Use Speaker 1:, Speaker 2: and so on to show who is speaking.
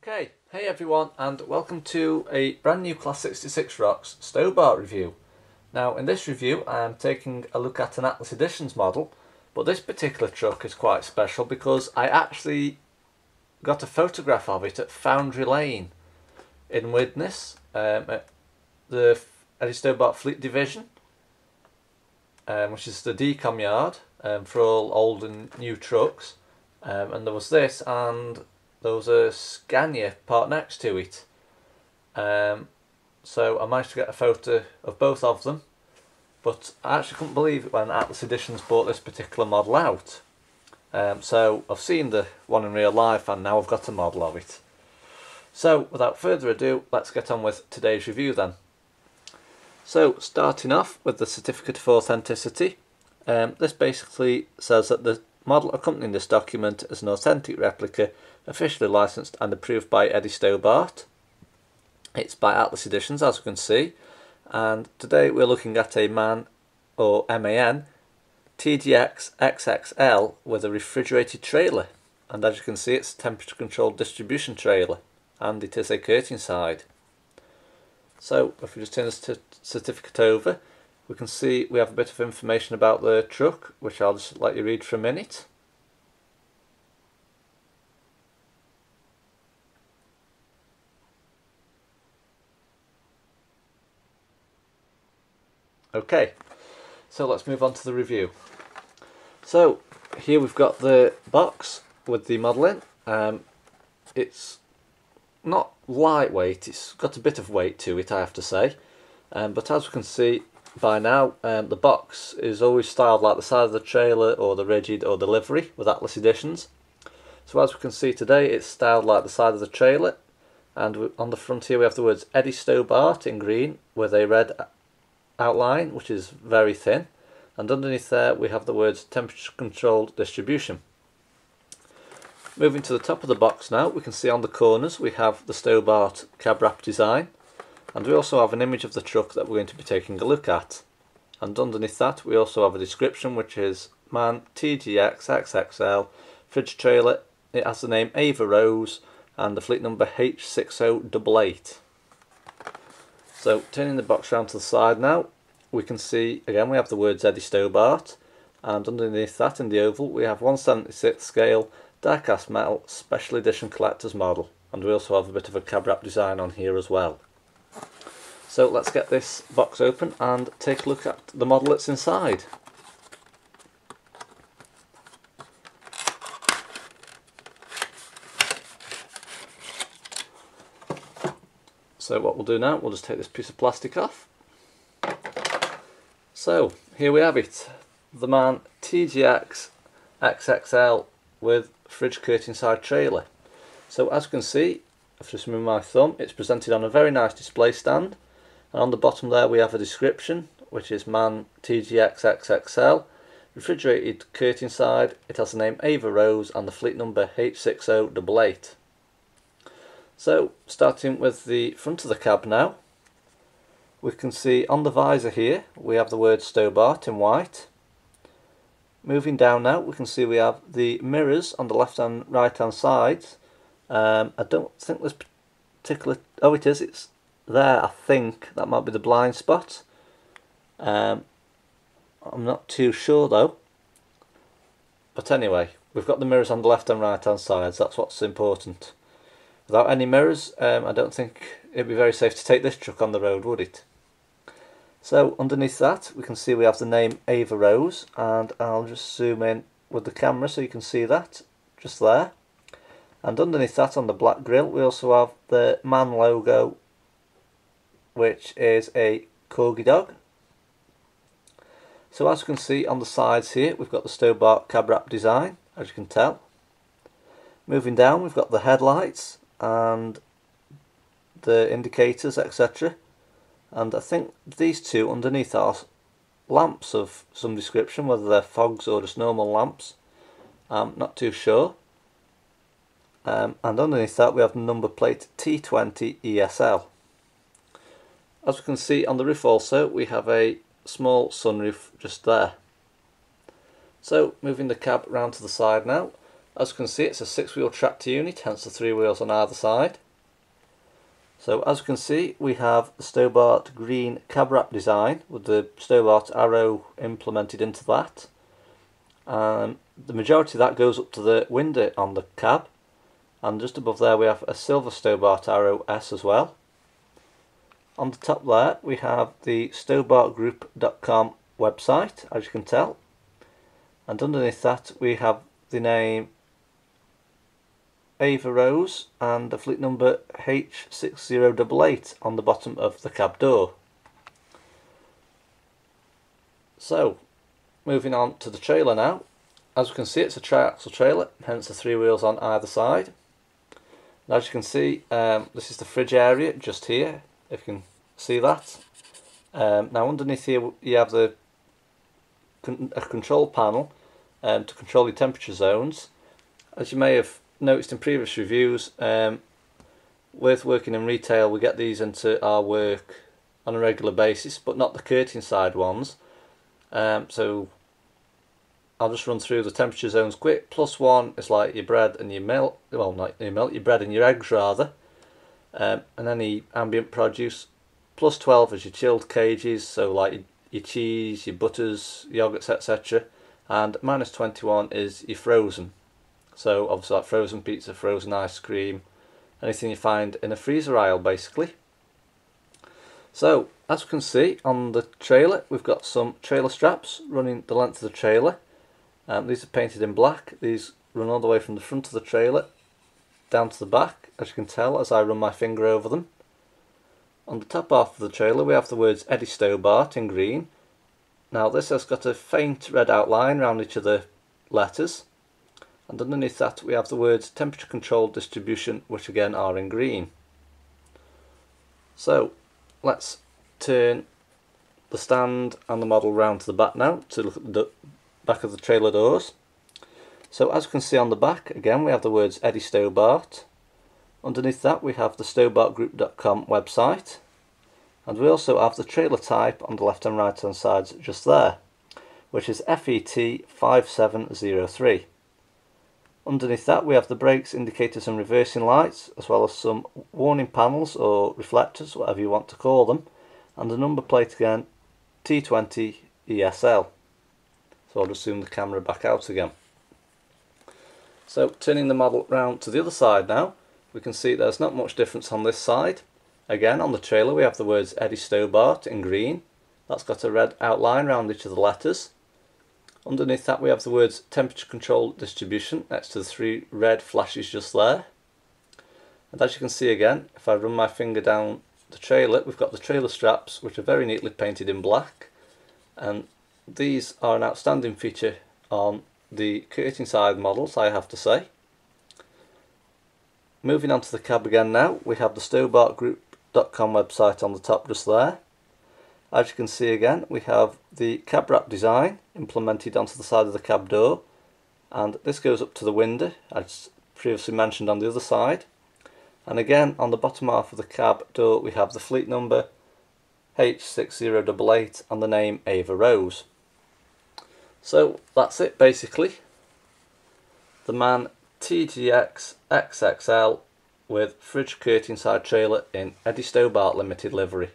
Speaker 1: Okay, hey everyone, and welcome to a brand new Class 66 Rocks Stobart review. Now in this review I am taking a look at an Atlas Editions model, but this particular truck is quite special because I actually got a photograph of it at Foundry Lane in Widnes, at the Eddie Stobart Fleet Division, which is the decom yard for all old and new trucks, and there was this, and there was a Scania part next to it. So I managed to get a photo of both of them, but I actually couldn't believe it when Atlas Editions bought this particular model out. So I've seen the one in real life and now I've got a model of it. So without further ado, let's get on with today's review then. So starting off with the certificate of authenticity, this basically says that the model accompanying this document is an authentic replica, officially licensed and approved by Eddie Stobart. It's by Atlas Editions, as you can see, and today we're looking at a MAN, or MAN, TGX XXL with a refrigerated trailer, and as you can see it's a temperature controlled distribution trailer, and it is a curtain side. So if we just turn this certificate over, we can see we have a bit of information about the truck, which I'll just let you read for a minute. Okay, so let's move on to the review. So here we've got the box with the model in. It's not lightweight, it's got a bit of weight to it, I have to say, but as we can see by now, the box is always styled like the side of the trailer or the rigid or the livery with Atlas Editions. So as we can see today, it's styled like the side of the trailer, and on the front here we have the words Eddie Stobart in green with a red outline, which is very thin, and underneath there we have the words temperature controlled distribution. Moving to the top of the box now, we can see on the corners we have the Stobart cab wrap design, and we also have an image of the truck that we're going to be taking a look at. And underneath that we also have a description, which is MAN TGX XXL fridge trailer. It has the name Ava Rose and the fleet number H6088. So turning the box round to the side now, we can see again we have the words Eddie Stobart, and underneath that in the oval we have 1/76 scale die-cast metal special edition collector's model, and we also have a bit of a cab wrap design on here as well. So let's get this box open and take a look at the model that's inside. So what we'll do now, we'll just take this piece of plastic off. So here we have it, the MAN TGX XXL with fridge curtain side trailer. So as you can see, I've just moved my thumb, it's presented on a very nice display stand, and on the bottom there we have a description, which is MAN TGX XXL, refrigerated curtain side. It has the name Ava Rose and the fleet number H6088. So starting with the front of the cab now, we can see on the visor here we have the word Stobart in white. Moving down now, we can see we have the mirrors on the left and right hand sides. I don't think this particular, oh it is, it's there, I think that might be the blind spot. I'm not too sure though, but anyway, we've got the mirrors on the left and right hand sides, that's what's important. Without any mirrors, I don't think it'd be very safe to take this truck on the road, would it? So underneath that we can see we have the name Ava Rose, and I'll just zoom in with the camera so you can see that just there. And underneath that on the black grille we also have the MAN logo, which is a corgi dog. So as you can see on the sides here we've got the Stobart cab wrap design, as you can tell. Moving down we've got the headlights and the indicators, etc. And I think these two underneath are lamps of some description, whether they're fogs or just normal lamps, I'm not too sure. And underneath that we have the number plate T20 ESL. As we can see on the roof also we have a small sunroof just there. So moving the cab round to the side now, As you can see, it's a 6-wheel tractor unit, hence the 3 wheels on either side. So as you can see, we have the Stobart green cab wrap design with the Stobart arrow implemented into that. The majority of that goes up to the window on the cab, and just above there we have a silver Stobart arrow S as well. On the top there we have the stobartgroup.com website, as you can tell, and underneath that we have the name Ava Rose and the fleet number H6088 on the bottom of the cab door. So, moving on to the trailer now. As you can see, it's a tri-axle trailer, hence the 3 wheels on either side. And as you can see, this is the fridge area just here, if you can see that. Now underneath here you have a control panel to control your temperature zones. As you may have noticed in previous reviews, with working in retail we get these into our work on a regular basis, but not the curtain side ones. So I'll just run through the temperature zones quick. +1 is like your bread and your milk, well not your milk, your bread and your eggs rather, and any ambient produce. +12 is your chilled cages, so like your cheese, your butters, yogurts, etc. And -21 is your frozen. So obviously like frozen pizza, frozen ice cream, anything you find in a freezer aisle basically. So as you can see on the trailer, we've got some trailer straps running the length of the trailer. These are painted in black. These run all the way from the front of the trailer down to the back, as you can tell as I run my finger over them. On the top half of the trailer we have the words Eddie Stobart in green. Now this has got a faint red outline around each of the letters, and underneath that we have the words temperature controlled distribution, which again are in green. So let's turn the stand and the model round to the back now to look at the back of the trailer doors. So as you can see on the back, again we have the words Eddie Stobart. Underneath that we have the stobartgroup.com website, and we also have the trailer type on the left and right hand sides just there, which is FET5703. Underneath that we have the brakes, indicators and reversing lights, as well as some warning panels or reflectors, whatever you want to call them, and the number plate again, T20 ESL. So I'll just zoom the camera back out again. So turning the model round to the other side now, we can see there's not much difference on this side. Again, on the trailer we have the words Eddie Stobart in green. That's got a red outline around each of the letters. Underneath that we have the words temperature controlled distribution next to the 3 red flashes just there. And as you can see again, if I run my finger down the trailer, we've got the trailer straps, which are very neatly painted in black. And these are an outstanding feature on the curtain side models, I have to say. Moving on to the cab again now, we have the stobartgroup.com website on the top just there. As you can see again, we have the cab wrap design implemented onto the side of the cab door, and this goes up to the window, as previously mentioned on the other side. And again, on the bottom half of the cab door we have the fleet number H6088 and the name Ava Rose. So that's it basically. The MAN TGX XXL with fridge curtain side trailer in Eddie Stobart Limited livery.